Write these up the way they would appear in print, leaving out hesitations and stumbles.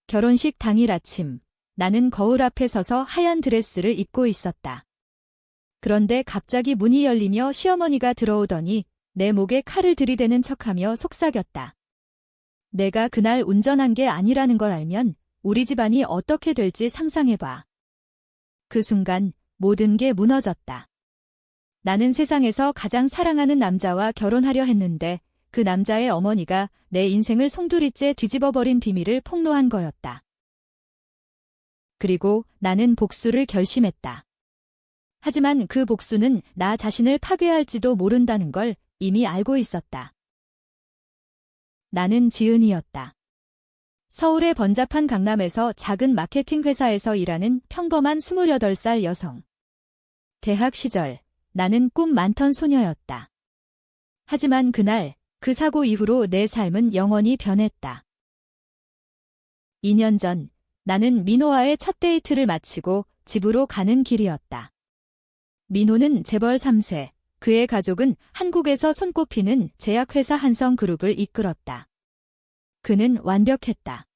결혼식 당일 아침, 나는 거울 앞에 서서 하얀 드레스를 입고 있었다. 그런데 갑자기 문이 열리며 시어머니가 들어오더니 내 목에 칼을 들이대는 척하며 속삭였다. 내가 그날 운전한 게 아니라는 걸 알면 우리 집안이 어떻게 될지 상상해봐. 그 순간 모든 게 무너졌다. 나는 세상에서 가장 사랑하는 남자와 결혼하려 했는데 그 남자의 어머니가 내 인생을 송두리째 뒤집어버린 비밀을 폭로한 거였다. 그리고 나는 복수를 결심했다. 하지만 그 복수는 나 자신을 파괴할지도 모른다는 걸 이미 알고 있었다. 나는 지은이었다. 서울의 번잡한 강남에서 작은 마케팅 회사에서 일하는 평범한 28살 여성. 대학 시절 나는 꿈 많던 소녀였다. 하지만 그날 그 사고 이후로 내 삶은 영원히 변했다. 2년 전 나는 민호와의 첫 데이트를 마치고 집으로 가는 길이었다. 민호는 재벌 3세, 그의 가족은 한국에서 손꼽히는 제약회사 한성그룹을 이끌었다. 그는 완벽했다.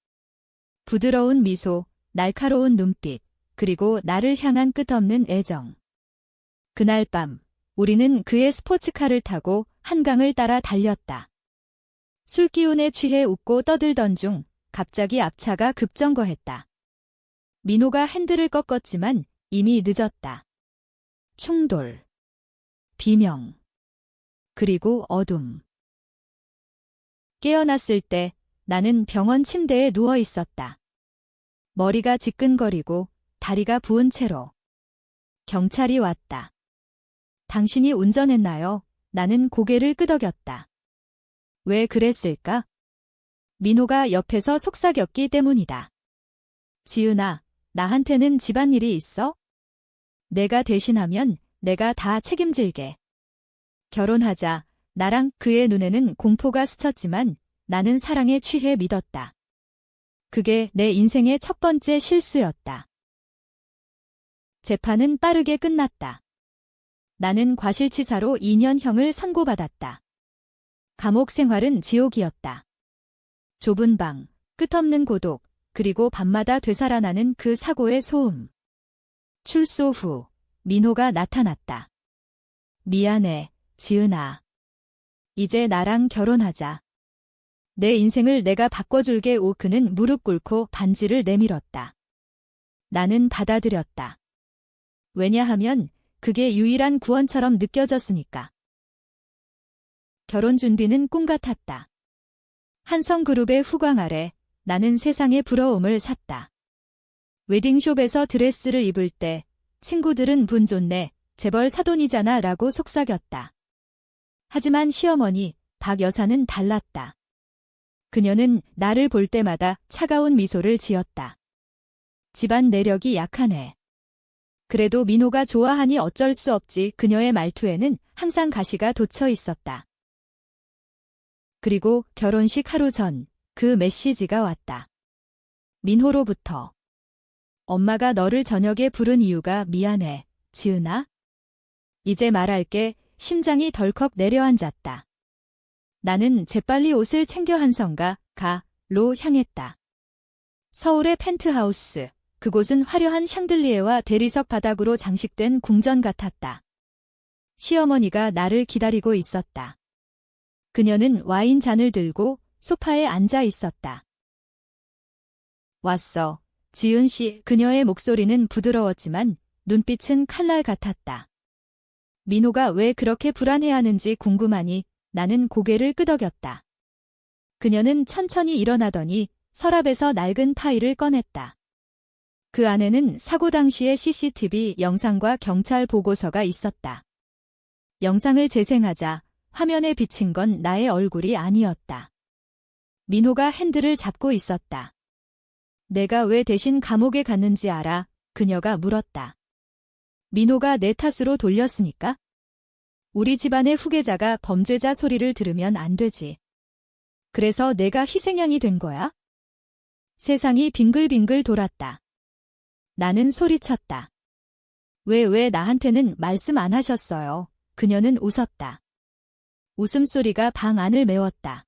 부드러운 미소, 날카로운 눈빛, 그리고 나를 향한 끝없는 애정. 그날 밤, 우리는 그의 스포츠카를 타고 한강을 따라 달렸다. 술기운에 취해 웃고 떠들던 중 갑자기 앞차가 급정거했다. 민호가 핸들을 꺾었지만 이미 늦었다. 충돌, 비명, 그리고 어둠. 깨어났을 때 나는 병원 침대에 누워 있었다. 머리가 지끈거리고 다리가 부은 채로. 경찰이 왔다. 당신이 운전했나요? 나는 고개를 끄덕였다. 왜 그랬을까? 민호가 옆에서 속삭였기 때문이다. 지은아, 나한테는 집안일이 있어? 내가 대신하면 내가 다 책임질게. 결혼하자. 나랑 그의 눈에는 공포가 스쳤지만 나는 사랑에 취해 믿었다. 그게 내 인생의 첫 번째 실수였다. 재판은 빠르게 끝났다. 나는 과실치사로 2년형을 선고받았다. 감옥 생활은 지옥이었다. 좁은 방, 끝없는 고독, 그리고 밤마다 되살아나는 그 사고의 소음. 출소 후 민호가 나타났다. 미안해, 지은아. 이제 나랑 결혼하자. 내 인생을 내가 바꿔줄게. 그는 무릎 꿇고 반지를 내밀었다. 나는 받아들였다. 왜냐하면 그게 유일한 구원처럼 느껴졌으니까. 결혼 준비는 꿈 같았다. 한성그룹의 후광 아래 나는 세상의 부러움을 샀다. 웨딩숍에서 드레스를 입을 때 친구들은 분 좋네, 재벌 사돈이잖아 라고 속삭였다. 하지만 시어머니, 박 여사는 달랐다. 그녀는 나를 볼 때마다 차가운 미소를 지었다. 집안 내력이 약하네. 그래도 민호가 좋아하니 어쩔 수 없지. 그녀의 말투에는 항상 가시가 돋쳐 있었다. 그리고 결혼식 하루 전 그 메시지가 왔다. 민호로부터. 엄마가 너를 저녁에 부른 이유가 미안해, 지은아. 이제 말할게. 심장이 덜컥 내려앉았다. 나는 재빨리 옷을 챙겨 한성가, 로 향했다. 서울의 펜트하우스. 그곳은 화려한 샹들리에와 대리석 바닥으로 장식된 궁전 같았다. 시어머니가 나를 기다리고 있었다. 그녀는 와인 잔을 들고 소파에 앉아 있었다. 왔어, 지은 씨. 그녀의 목소리는 부드러웠지만 눈빛은 칼날 같았다. 민호가 왜 그렇게 불안해하는지 궁금하니 나는 고개를 끄덕였다. 그녀는 천천히 일어나더니 서랍에서 낡은 파일을 꺼냈다. 그 안에는 사고 당시의 CCTV 영상과 경찰 보고서가 있었다. 영상을 재생하자 화면에 비친 건 나의 얼굴이 아니었다. 민호가 핸들을 잡고 있었다. 내가 왜 대신 감옥에 갔는지 알아? 그녀가 물었다. 민호가 내 탓으로 돌렸으니까? 우리 집안의 후계자가 범죄자 소리를 들으면 안 되지. 그래서 내가 희생양이 된 거야? 세상이 빙글빙글 돌았다. 나는 소리쳤다. 왜 나한테는 말씀 안 하셨어요? 그녀는 웃었다. 웃음소리가 방 안을 메웠다.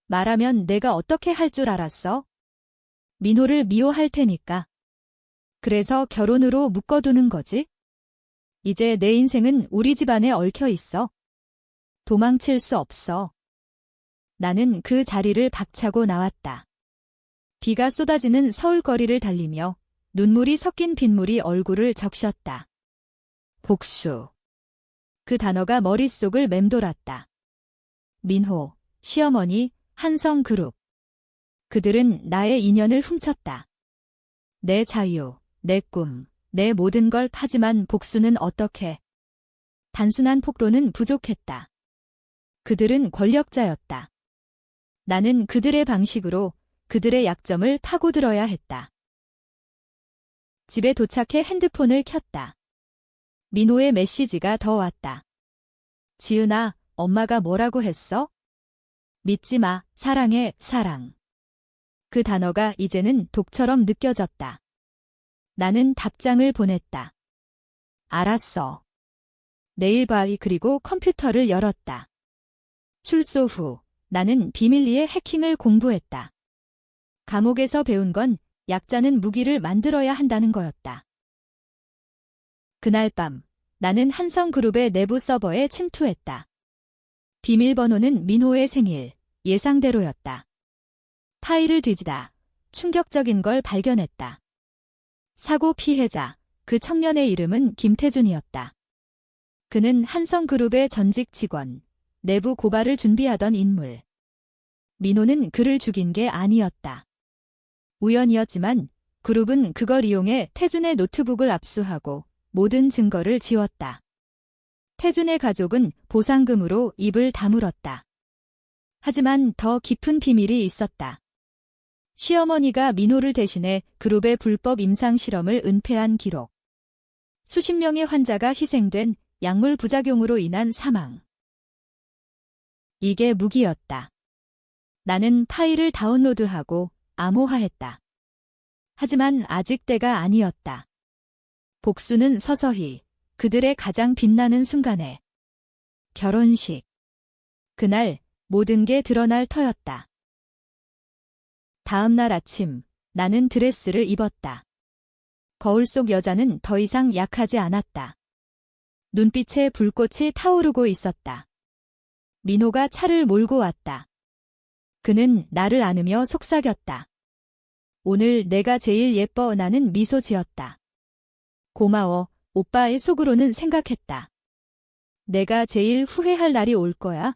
말하면 내가 어떻게 할 줄 알았어? 민호를 미워할 테니까. 그래서 결혼으로 묶어두는 거지? 이제 내 인생은 우리 집안에 얽혀 있어. 도망칠 수 없어. 나는 그 자리를 박차고 나왔다. 비가 쏟아지는 서울거리를 달리며 눈물이 섞인 빗물이 얼굴을 적셨다. 복수. 그 단어가 머릿속을 맴돌았다. 민호, 시어머니, 한성그룹. 그들은 나의 인연을 훔쳤다. 내 자유, 내 꿈, 내 모든 걸 파지만 복수는 어떻게? 단순한 폭로는 부족했다. 그들은 권력자였다. 나는 그들의 방식으로 그들의 약점을 파고들어야 했다. 집에 도착해 핸드폰을 켰다. 민호의 메시지가 더 왔다. 지은아, 엄마가 뭐라고 했어? 믿지 마, 사랑해, 사랑. 그 단어가 이제는 독처럼 느껴졌다. 나는 답장을 보냈다. 알았어. 내일 봐. 그리고 컴퓨터를 열었다. 출소 후 나는 비밀리에 해킹을 공부했다. 감옥에서 배운 건 약자는 무기를 만들어야 한다는 거였다. 그날 밤 나는 한성그룹의 내부 서버에 침투했다. 비밀번호는 민호의 생일, 예상대로였다. 파일을 뒤지다 충격적인 걸 발견했다. 사고 피해자, 그 청년의 이름은 김태준이었다. 그는 한성그룹의 전직 직원, 내부 고발을 준비하던 인물. 민호는 그를 죽인 게 아니었다. 우연이었지만 그룹은 그걸 이용해 태준의 노트북을 압수하고 모든 증거를 지웠다. 태준의 가족은 보상금으로 입을 다물었다. 하지만 더 깊은 비밀이 있었다. 시어머니가 민호를 대신해 그룹의 불법 임상 실험을 은폐한 기록. 수십 명의 환자가 희생된 약물 부작용으로 인한 사망. 이게 무기였다. 나는 파일을 다운로드하고 암호화했다. 하지만 아직 때가 아니었다. 복수는 서서히 그들의 가장 빛나는 순간에. 결혼식. 그날 모든 게 드러날 터였다. 다음 날 아침 나는 드레스를 입었다. 거울 속 여자는 더 이상 약하지 않았다. 눈빛에 불꽃이 타오르고 있었다. 민호가 차를 몰고 왔다. 그는 나를 안으며 속삭였다. 오늘 내가 제일 예뻐. 나는 미소 지었다. 고마워. 오빠의 속으로는 생각했다. 내가 제일 후회할 날이 올 거야.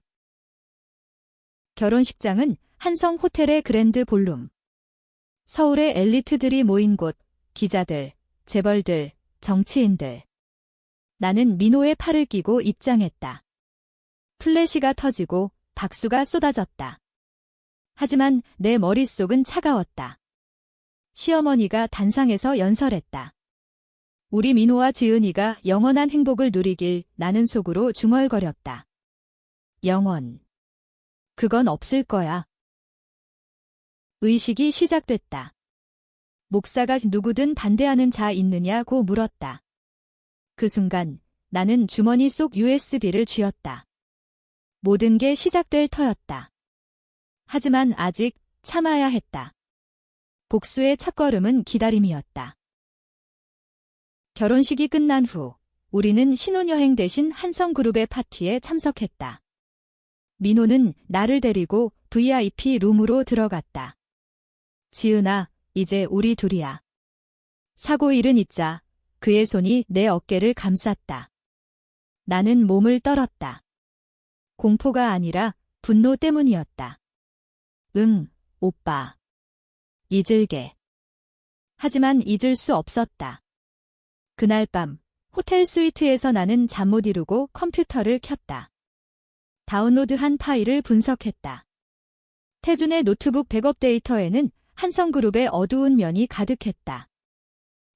결혼식장은 한성 호텔의 그랜드 볼룸. 서울의 엘리트들이 모인 곳, 기자들, 재벌들, 정치인들. 나는 민호의 팔을 끼고 입장했다. 플래시가 터지고 박수가 쏟아졌다. 하지만 내 머릿속은 차가웠다. 시어머니가 단상에서 연설했다. 우리 민호와 지은이가 영원한 행복을 누리길. 나는 속으로 중얼거렸다. 영원. 그건 없을 거야. 의식이 시작됐다. 목사가 누구든 반대하는 자 있느냐고 물었다. 그 순간 나는 주머니 속 USB를 쥐었다. 모든 게 시작될 터였다. 하지만 아직 참아야 했다. 복수의 첫걸음은 기다림이었다. 결혼식이 끝난 후 우리는 신혼여행 대신 한성그룹의 파티에 참석했다. 민호는 나를 데리고 VIP 룸으로 들어갔다. 지은아, 이제 우리 둘이야. 사고 일은 잊자. 그의 손이 내 어깨를 감쌌다. 나는 몸을 떨었다. 공포가 아니라 분노 때문이었다. 응, 오빠. 잊을게. 하지만 잊을 수 없었다. 그날 밤 호텔 스위트에서 나는 잠 못 이루고 컴퓨터를 켰다. 다운로드한 파일을 분석했다. 태준의 노트북 백업 데이터에는 한성그룹의 어두운 면이 가득했다.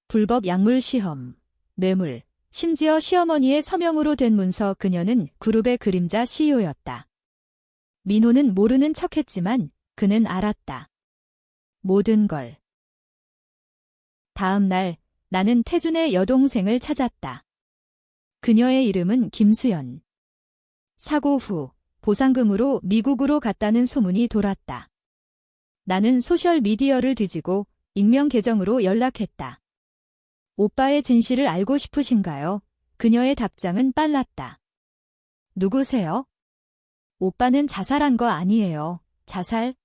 불법 약물 시험, 뇌물, 심지어 시어머니의 서명으로 된 문서. 그녀는 그룹의 그림자 CEO였다. 민호는 모르는 척했지만 그는 알았다. 모든 걸. 다음 날 나는 태준의 여동생을 찾았다. 그녀의 이름은 김수연. 사고 후 보상금으로 미국으로 갔다는 소문이 돌았다. 나는 소셜미디어를 뒤지고 익명 계정으로 연락했다. 오빠의 진실을 알고 싶으신가요? 그녀의 답장은 빨랐다. 누구세요? 오빠는 자살한 거 아니에요. 자살?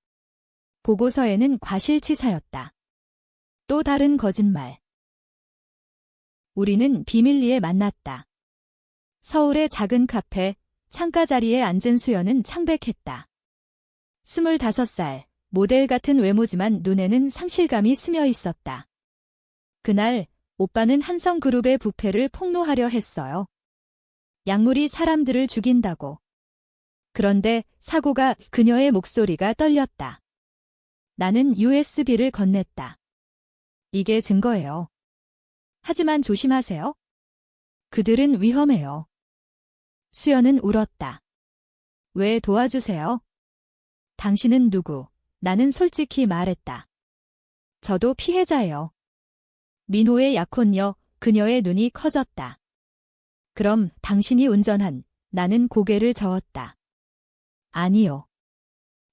보고서에는 과실치사였다. 또 다른 거짓말. 우리는 비밀리에 만났다. 서울의 작은 카페, 창가 자리에 앉은 수연은 창백했다. 25살, 모델 같은 외모지만 눈에는 상실감이 스며 있었다. 그날, 오빠는 한성그룹의 부패를 폭로하려 했어요. 약물이 사람들을 죽인다고. 그런데 사고가 그녀의 목소리가 떨렸다. 나는 USB를 건넸다. 이게 증거예요. 하지만 조심하세요. 그들은 위험해요. 수연은 울었다. 왜 도와주세요? 당신은 누구? 나는 솔직히 말했다. 저도 피해자예요. 민호의 약혼녀, 그녀의 눈이 커졌다. 그럼 당신이 운전한, 나는 고개를 저었다. 아니요.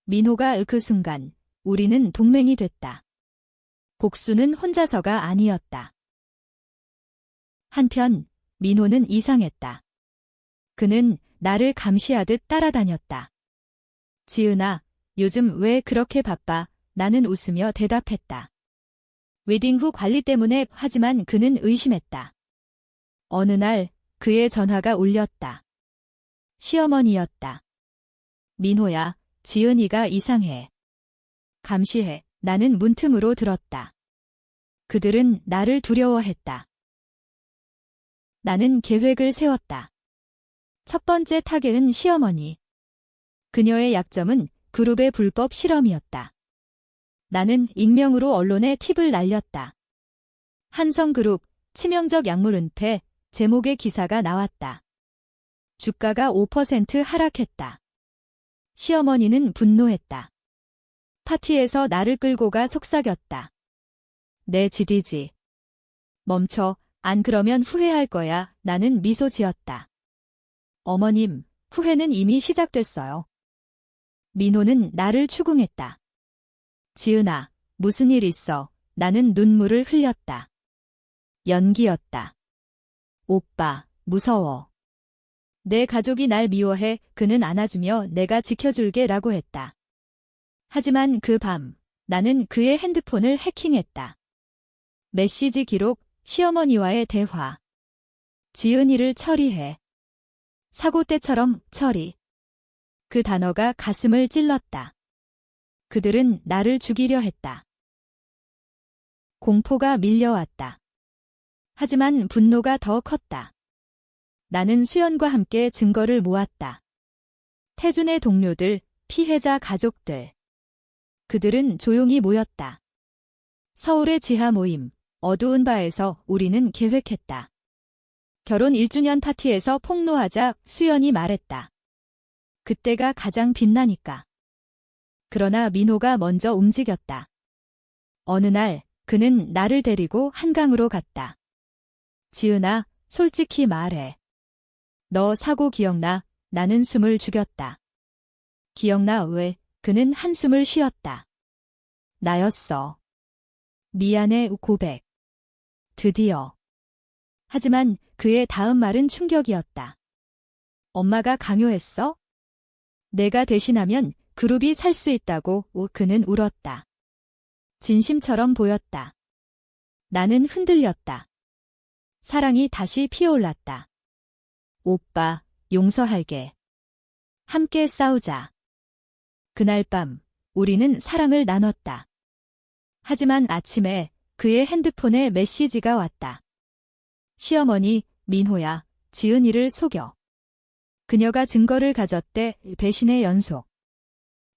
민호가 그 순간, 우리는 동맹이 됐다. 복수는 혼자서가 아니었다. 한편, 민호는 이상했다. 그는 나를 감시하듯 따라다녔다. 지은아, 요즘 왜 그렇게 바빠? 나는 웃으며 대답했다. 웨딩 후 관리 때문에. 하지만 그는 의심했다. 어느 날 그의 전화가 울렸다. 시어머니였다. 민호야, 지은이가 이상해. 감시해. 나는 문틈으로 들었다. 그들은 나를 두려워했다. 나는 계획을 세웠다. 첫 번째 타겟은 시어머니. 그녀의 약점은 그룹의 불법 실험이었다. 나는 익명으로 언론에 팁을 날렸다. 한성그룹, 치명적 약물 은폐, 제목의 기사가 나왔다. 주가가 5% 하락했다. 시어머니는 분노했다. 파티에서 나를 끌고 가 속삭였다. 내 지디지. 멈춰, 안 그러면 후회할 거야. 나는 미소 지었다. 어머님, 후회는 이미 시작됐어요. 민호는 나를 추궁했다. 지은아, 무슨 일 있어? 나는 눈물을 흘렸다. 연기였다. 오빠, 무서워. 내 가족이 날 미워해. 그는 안아주며 내가 지켜줄게 라고 했다. 하지만 그 밤, 나는 그의 핸드폰을 해킹했다. 메시지 기록, 시어머니와의 대화. 지은이를 처리해. 사고 때처럼 처리. 그 단어가 가슴을 찔렀다. 그들은 나를 죽이려 했다. 공포가 밀려왔다. 하지만 분노가 더 컸다. 나는 수연과 함께 증거를 모았다. 태준의 동료들, 피해자 가족들. 그들은 조용히 모였다. 서울의 지하 모임, 어두운 바에서 우리는 계획했다. 결혼 1주년 파티에서 폭로하자 수연이 말했다. 그때가 가장 빛나니까. 그러나 민호가 먼저 움직였다. 어느 날 그는 나를 데리고 한강으로 갔다. 지은아, 솔직히 말해. 너 사고 기억나? 나는 숨을 죽였다. 기억나 왜? 그는 한숨을 쉬었다. 나였어. 미안해 고백. 드디어. 하지만 그의 다음 말은 충격이었다. 엄마가 강요했어? 내가 대신하면 그룹이 살 수 있다고. 그는 울었다. 진심처럼 보였다. 나는 흔들렸다. 사랑이 다시 피어올랐다. 오빠, 용서할게. 함께 싸우자. 그날 밤, 우리는 사랑을 나눴다. 하지만 아침에 그의 핸드폰에 메시지가 왔다. 시어머니, 민호야, 지은이를 속여. 그녀가 증거를 가졌대. 배신의 연속.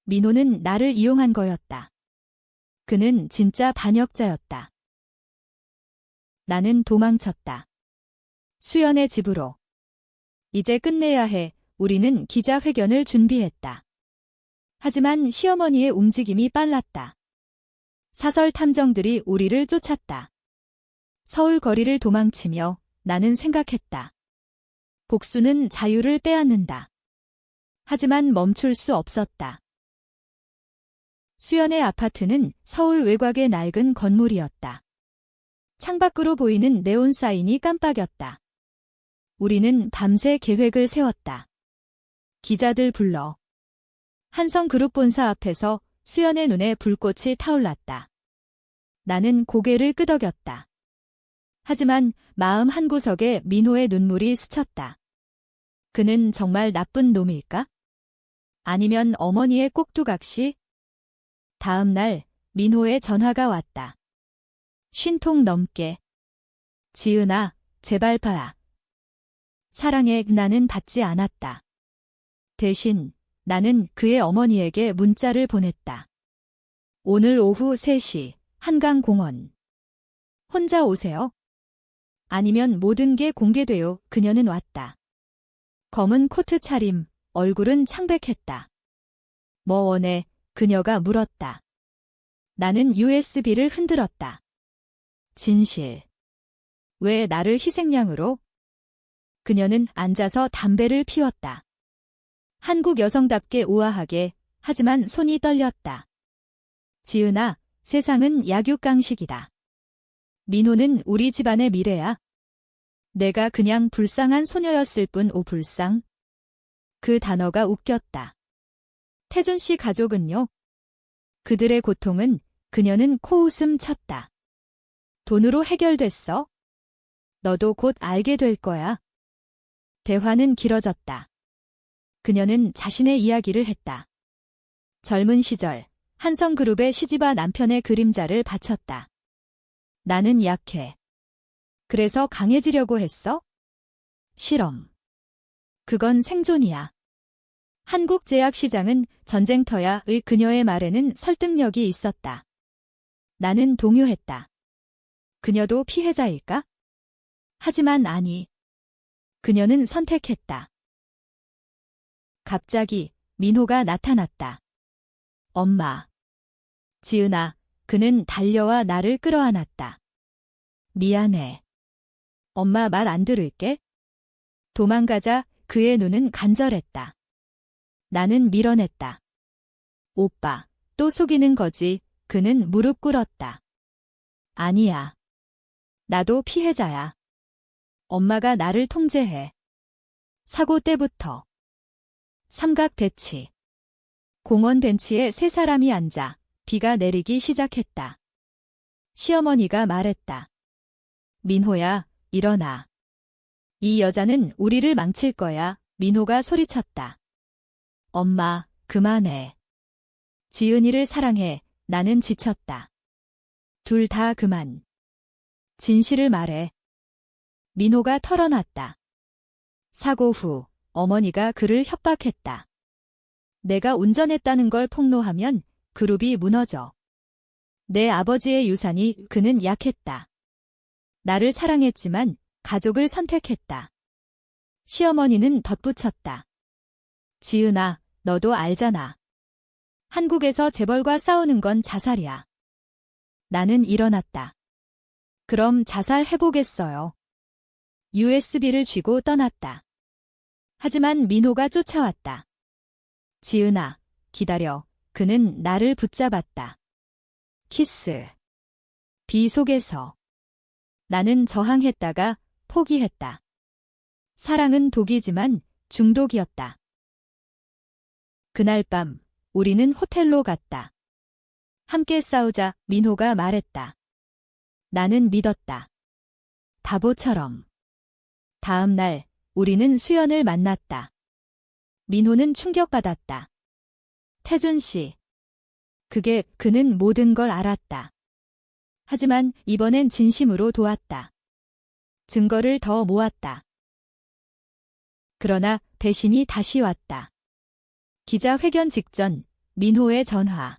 민호는 나를 이용한 거였다. 그는 진짜 반역자였다. 나는 도망쳤다. 수연의 집으로. 이제 끝내야 해. 우리는 기자회견을 준비했다. 하지만 시어머니의 움직임이 빨랐다. 사설 탐정들이 우리를 쫓았다. 서울 거리를 도망치며 나는 생각했다. 복수는 자유를 빼앗는다. 하지만 멈출 수 없었다. 수연의 아파트는 서울 외곽의 낡은 건물이었다. 창밖으로 보이는 네온 사인이 깜빡였다. 우리는 밤새 계획을 세웠다. 기자들 불러. 한성그룹 본사 앞에서 수연의 눈에 불꽃이 타올랐다. 나는 고개를 끄덕였다. 하지만 마음 한구석에 민호의 눈물이 스쳤다. 그는 정말 나쁜 놈일까? 아니면 어머니의 꼭두각시? 다음 날 민호의 전화가 왔다. 50통 넘게. 지은아, 제발 봐라. 사랑해. 나는 받지 않았다. 대신 나는 그의 어머니에게 문자를 보냈다. 오늘 오후 3시 한강공원. 혼자 오세요. 아니면 모든 게 공개돼요. 그녀는 왔다. 검은 코트 차림, 얼굴은 창백했다. 뭐 원해? 그녀가 물었다. 나는 USB를 흔들었다. 진실. 왜 나를 희생양으로? 그녀는 앉아서 담배를 피웠다. 한국 여성답게 우아하게, 하지만 손이 떨렸다. 지은아, 세상은 약육강식이다. 민호는 우리 집안의 미래야. 내가 그냥 불쌍한 소녀였을 뿐. 오, 불쌍. 그 단어가 웃겼다. 태준 씨 가족은요? 그들의 고통은, 그녀는 코웃음 쳤다. 돈으로 해결됐어? 너도 곧 알게 될 거야. 대화는 길어졌다. 그녀는 자신의 이야기를 했다. 젊은 시절 한성그룹의 시집아 남편의 그림자를 바쳤다. 나는 약해. 그래서 강해지려고 했어? 실험. 그건 생존이야. 한국 제약 시장은 전쟁터야의 그녀의 말에는 설득력이 있었다. 나는 동요했다. 그녀도 피해자일까? 하지만 아니. 그녀는 선택했다. 갑자기 민호가 나타났다. 엄마. 지은아, 그는 달려와 나를 끌어안았다. 미안해. 엄마 말 안 들을게. 도망가자. 그의 눈은 간절했다. 나는 밀어냈다. 오빠, 또 속이는 거지. 그는 무릎 꿇었다. 아니야. 나도 피해자야. 엄마가 나를 통제해. 사고 때부터. 삼각 대치. 공원 벤치에 3사람이 앉아 비가 내리기 시작했다. 시어머니가 말했다. 민호야, 일어나. 이 여자는 우리를 망칠 거야. 민호가 소리쳤다. 엄마, 그만해. 지은이를 사랑해. 나는 지쳤다. 둘 다 그만. 진실을 말해. 민호가 털어놨다. 사고 후 어머니가 그를 협박했다. 내가 운전했다는 걸 폭로하면 그룹이 무너져. 내 아버지의 유산이. 그는 약했다. 나를 사랑했지만 가족을 선택했다. 시어머니는 덧붙였다. 지은아, 너도 알잖아. 한국에서 재벌과 싸우는 건 자살이야. 나는 일어났다. 그럼 자살해보겠어요. USB를 쥐고 떠났다. 하지만 민호가 쫓아왔다. 지은아, 기다려. 그는 나를 붙잡았다. 키스. 비 속에서. 나는 저항했다가 포기했다. 사랑은 독이지만 중독이었다. 그날 밤 우리는 호텔로 갔다. 함께 싸우자. 민호가 말했다. 나는 믿었다. 바보처럼. 다음 날 우리는 수연을 만났다. 민호는 충격받았다. 태준 씨. 그는 모든 걸 알았다. 하지만 이번엔 진심으로 도왔다. 증거를 더 모았다. 그러나 배신이 다시 왔다. 기자회견 직전 민호의 전화.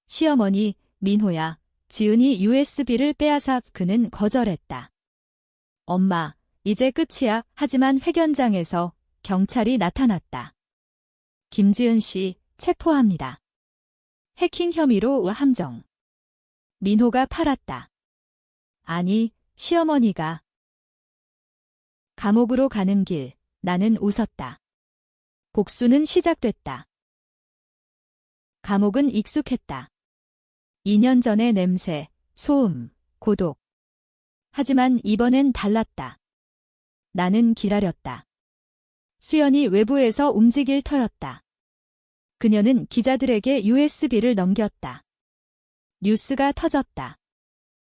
시어머니, 민호야. 지은이 USB를 빼앗아. 그는 거절했다. 엄마, 이제 끝이야. 하지만 회견장에서 경찰이 나타났다. 김지은 씨, 체포합니다. 해킹 혐의로 함정. 민호가 팔았다. 아니, 시어머니가. 감옥으로 가는 길, 나는 웃었다. 복수는 시작됐다. 감옥은 익숙했다. 2년 전의 냄새, 소음, 고독. 하지만 이번엔 달랐다. 나는 기다렸다. 수연이 외부에서 움직일 터였다. 그녀는 기자들에게 USB를 넘겼다. 뉴스가 터졌다.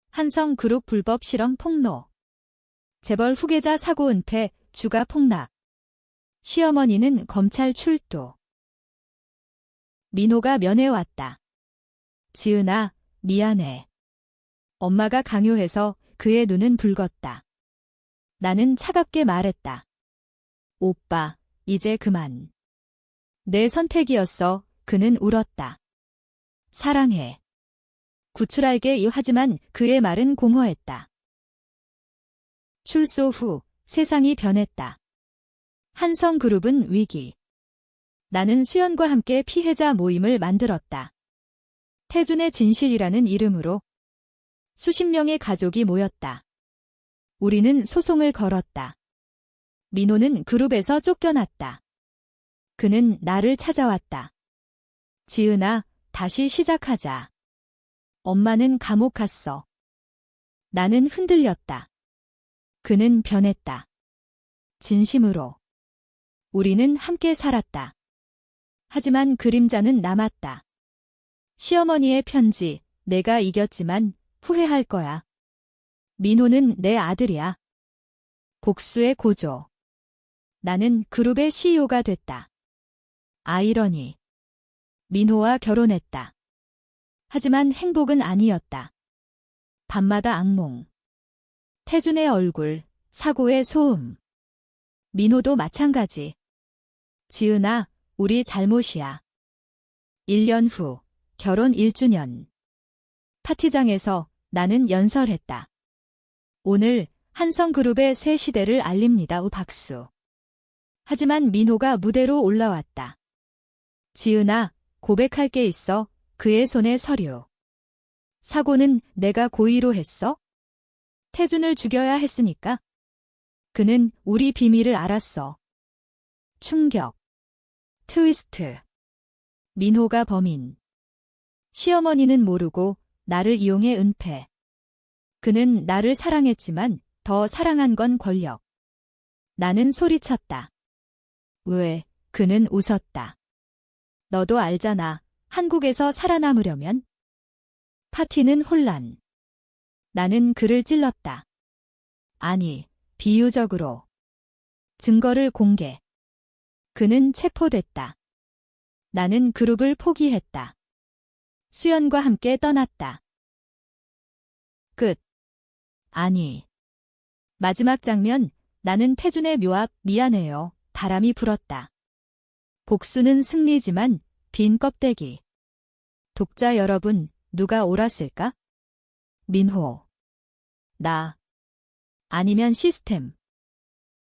한성그룹 불법 실험 폭로. 재벌 후계자 사고 은폐, 주가 폭락. 시어머니는 검찰 출두. 민호가 면회왔다. 지은아, 미안해. 엄마가 강요해서 그의 눈은 붉었다. 나는 차갑게 말했다. 오빠, 이제 그만. 내 선택이었어. 그는 울었다. 사랑해. 구출할게 하지만 그의 말은 공허했다. 출소 후 세상이 변했다. 한성그룹은 위기. 나는 수연과 함께 피해자 모임을 만들었다. 태준의 진실이라는 이름으로 수십 명의 가족이 모였다. 우리는 소송을 걸었다. 민호는 그룹에서 쫓겨났다. 그는 나를 찾아왔다. 지은아, 다시 시작하자. 엄마는 감옥 갔어. 나는 흔들렸다. 그는 변했다. 진심으로. 우리는 함께 살았다. 하지만 그림자는 남았다. 시어머니의 편지, 내가 이겼지만 후회할 거야. 민호는 내 아들이야. 복수의 고조. 나는 그룹의 CEO가 됐다. 아이러니. 민호와 결혼했다. 하지만 행복은 아니었다. 밤마다 악몽. 태준의 얼굴, 사고의 소음. 민호도 마찬가지. 지은아, 우리 잘못이야. 1년 후, 결혼 1주년. 파티장에서 나는 연설했다. 오늘 한성그룹의 새 시대를 알립니다. 박수. 하지만 민호가 무대로 올라왔다. 지은아, 고백할 게 있어. 그의 손에 서류. 사고는 내가 고의로 했어? 태준을 죽여야 했으니까? 그는 우리 비밀을 알았어. 충격. 트위스트. 민호가 범인. 시어머니는 모르고 나를 이용해 은폐. 그는 나를 사랑했지만 더 사랑한 건 권력. 나는 소리쳤다. 왜? 그는 웃었다. 너도 알잖아. 한국에서 살아남으려면. 파티는 혼란. 나는 그를 찔렀다. 아니, 비유적으로. 증거를 공개. 그는 체포됐다. 나는 그룹을 포기했다. 수연과 함께 떠났다. 끝. 아니. 마지막 장면, 나는 태준의 묘 앞 미안해요. 바람이 불었다. 복수는 승리지만 빈 껍데기. 독자 여러분, 누가 옳았을까? 민호. 나. 아니면 시스템.